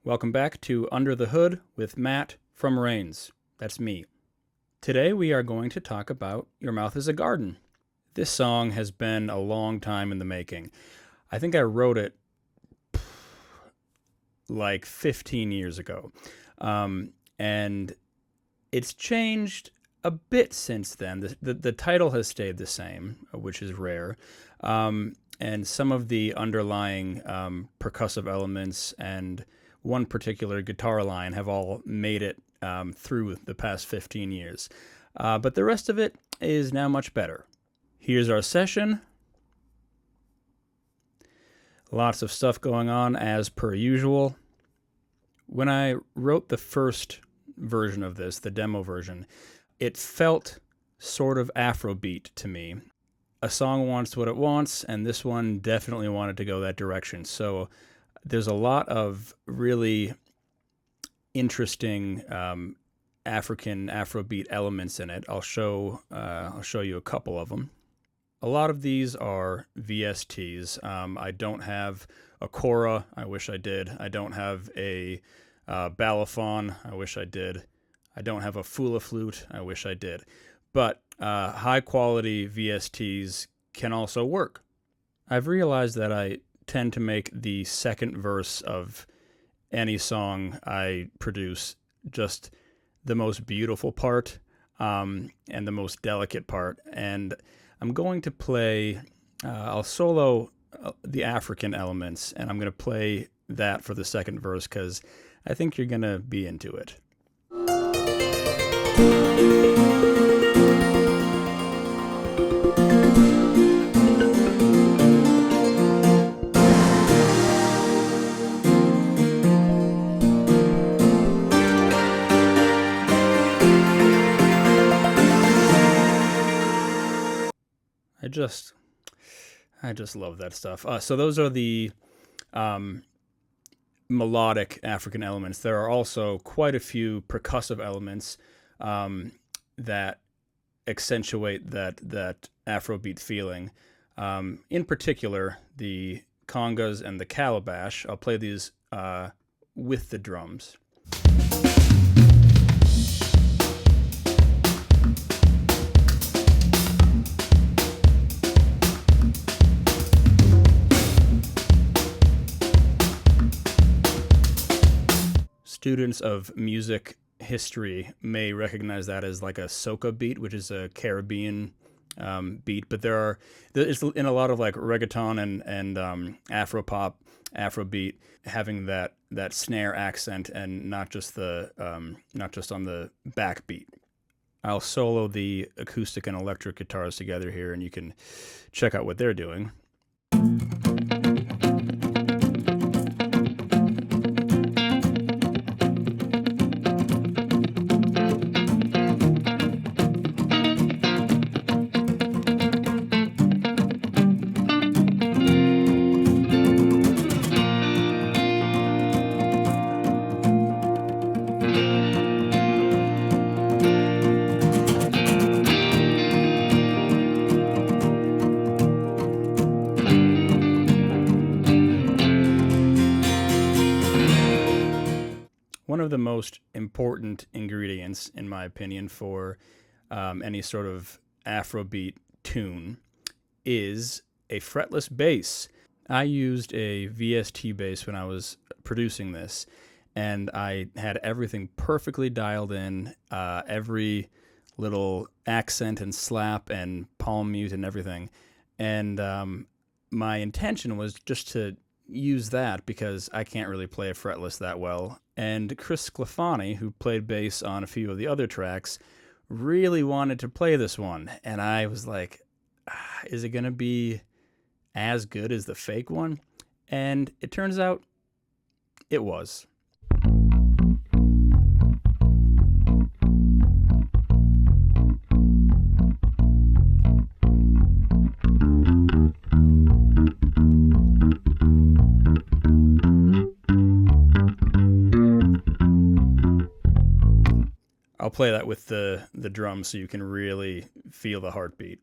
Welcome back to Under the Hood with Matt from Raynes. That's me. Today we are going to talk about Your Mouth is a Garden. This song has been a long time in the making. I think I wrote it like 15 years ago. And it's changed a bit since then. The title has stayed the same, which is rare. And some of the underlying percussive elements and one particular guitar line have all made it through the past 15 years. But the rest of it is now much better. Here's our session. Lots of stuff going on as per usual. When I wrote the first version of this, the demo version, it felt sort of Afrobeat to me. A song wants what it wants, and this one definitely wanted to go that direction. So there's a lot of really interesting African Afrobeat elements in it. I'll show you a couple of them. A lot of these are VSTs. I don't have a kora. I wish I did. I don't have a balafon. I wish I did. I don't have a fula flute. I wish I did. But high quality VSTs can also work. I've realized that I tend to make the second verse of any song I produce just the most beautiful part and the most delicate part. And I'm going to play, I'll solo the African elements, and I'm going to play that for the second verse because I think you're going to be into it. I just love that stuff. So those are the melodic African elements. There are also quite a few percussive elements that accentuate that Afrobeat feeling. In particular, the congas and the calabash. I'll play these with the drums. Students of music history may recognize that as like a soca beat, which is a Caribbean beat. But it's in a lot of like reggaeton and Afropop, Afrobeat, having that snare accent and not just on the backbeat. I'll solo the acoustic and electric guitars together here, and you can check out what they're doing. One of the most important ingredients, in my opinion, for any sort of Afrobeat tune is a fretless bass. I used a VST bass when I was producing this, and I had everything perfectly dialed in, every little accent and slap and palm mute and everything. And my intention was just to use that because I can't really play a fretless that well. And Chris Sclafani, who played bass on a few of the other tracks, really wanted to play this one. And I was like, is it going to be as good as the fake one? And it turns out it was. I'll play that with the drums so you can really feel the heartbeat.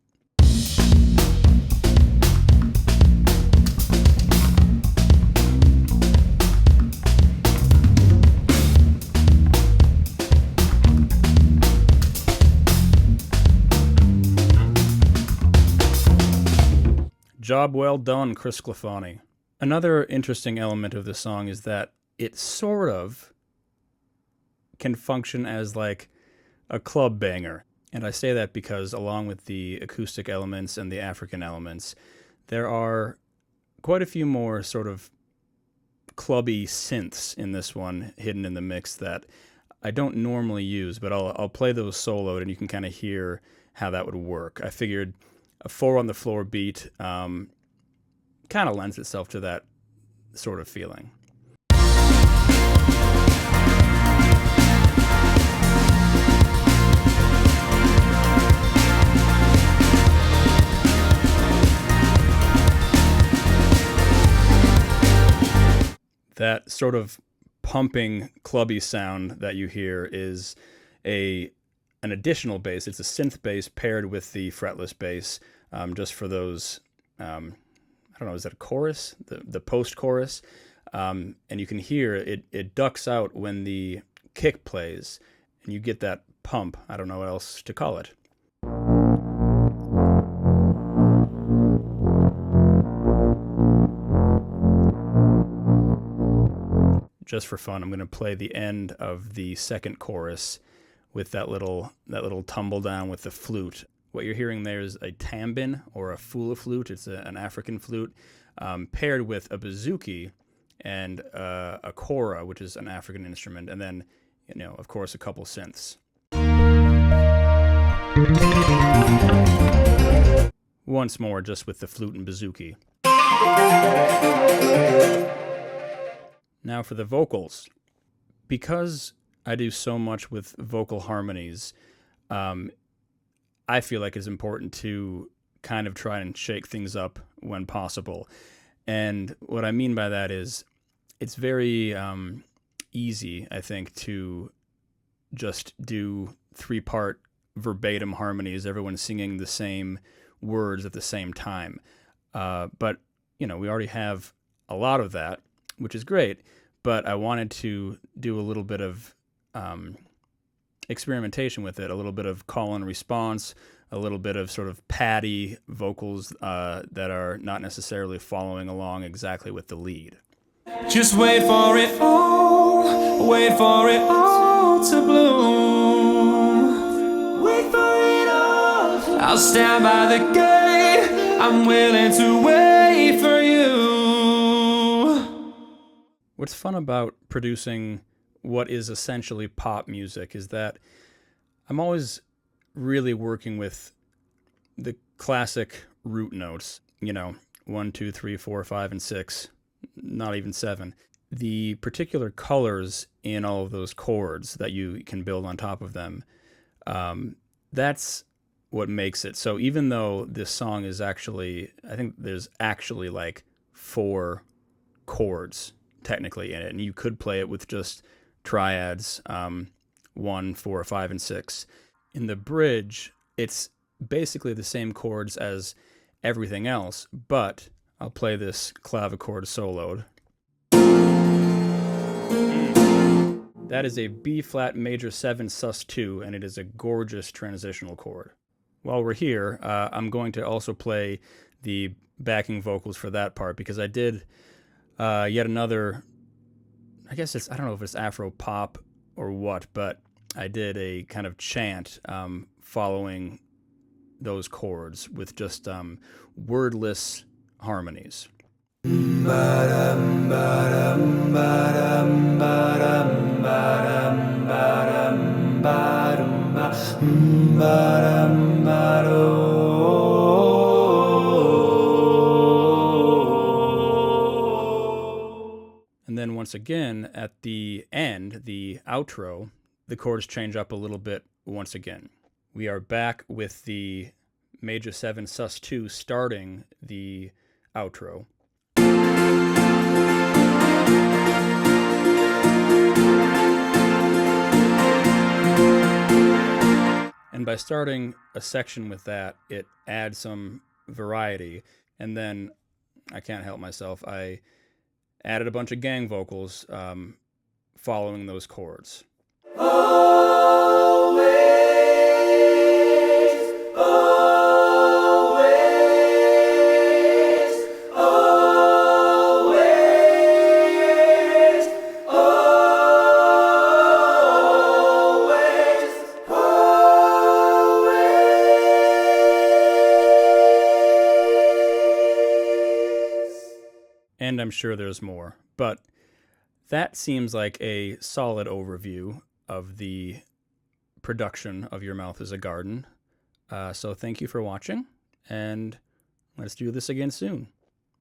Job well done, Chris Sclafani. Another interesting element of this song is that it sort of can function as like a club banger. And I say that because along with the acoustic elements and the African elements, there are quite a few more sort of clubby synths in this one hidden in the mix that I don't normally use, but I'll play those soloed and you can kind of hear how that would work. I figured a 4 on the floor beat kind of lends itself to that sort of feeling. That sort of pumping, clubby sound that you hear is an additional bass. It's a synth bass paired with the fretless bass, just for those, I don't know, is that a chorus? The post-chorus? And you can hear it ducks out when the kick plays, and you get that pump. I don't know what else to call it. Just for fun, I'm going to play the end of the second chorus with that little tumble down with the flute. What you're hearing there is a tambin or a fula flute. It's an African flute paired with a bouzouki and a kora, which is an African instrument, and then, of course, a couple synths. Once more, just with the flute and bouzouki. Now for the vocals. Because I do so much with vocal harmonies, I feel like it's important to kind of try and shake things up when possible. And what I mean by that is it's very easy, I think, to just do 3-part verbatim harmonies, everyone singing the same words at the same time. But, we already have a lot of that, which is great, but I wanted to do a little bit of experimentation with it, a little bit of call and response, a little bit of sort of patty vocals that are not necessarily following along exactly with the lead. Just wait for it all to bloom. Wait for it all. I'll stand by the gate, I'm willing to wait for you. What's fun about producing what is essentially pop music is that I'm always really working with the classic root notes, 1, 2, 3, 4, 5, and 6, not even 7. The particular colors in all of those chords that you can build on top of them, that's what makes it. So even though this song is actually, I think there's actually like 4 chords technically in it, and you could play it with just triads, 1, 4, 5, and 6. In the bridge, it's basically the same chords as everything else, but I'll play this clavichord soloed. That is a B flat major 7 sus 2, and it is a gorgeous transitional chord. While we're here, I'm going to also play the backing vocals for that part, because I did yet another, I don't know if it's Afro pop or what, but I did a kind of chant following those chords with just wordless harmonies. And then once again, at the end, the outro, the chords change up a little bit once again. We are back with the major 7 sus 2 starting the outro. And by starting a section with that, it adds some variety. And then, I can't help myself, I added a bunch of gang vocals following those chords. Always, always, and I'm sure there's more. But that seems like a solid overview of the production of Your Mouth is a Garden. So thank you for watching, and let's do this again soon.